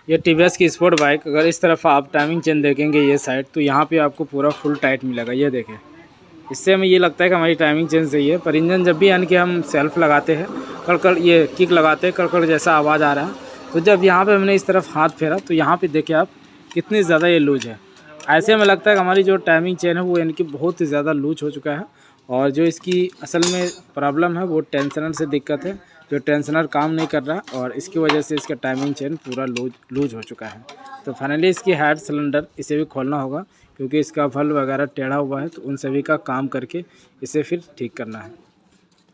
ये टीवीएस की sport bike, अगर इस तरफ आप टाइमिंग चेन देखेंगे ये साइड, तो यहाँ पे आपको पूरा फुल टाइट मिलेगा। ये देखें, इससे हमें ये लगता है कि हमारी टाइमिंग चेन सही है। पर इंजन जब भी यानी कि हम सेल्फ लगाते हैं, कड़कड़ ये किक लगाते हैं, कड़कड़ जैसा आवाज़ आ रहा है, तो जब यहाँ पे हमने इस तरफ हाथ फेरा तो यहाँ पे देखिए आप कितनी ज़्यादा ये लूज है। ऐसे हमें लगता है कि हमारी जो टाइमिंग चेन है वो यानी कि बहुत ही ज़्यादा लूज हो चुका है। और जो इसकी असल में प्रॉब्लम है वो टेंशनर से दिक्कत है, जो टेंशनर काम नहीं कर रहा और इसकी वजह से इसका टाइमिंग चेन पूरा लूज हो चुका है। तो फाइनली इसकी हेड सिलेंडर इसे भी खोलना होगा, क्योंकि इसका फल वगैरह टेढ़ा हुआ है, तो उन सभी का काम करके इसे फिर ठीक करना है।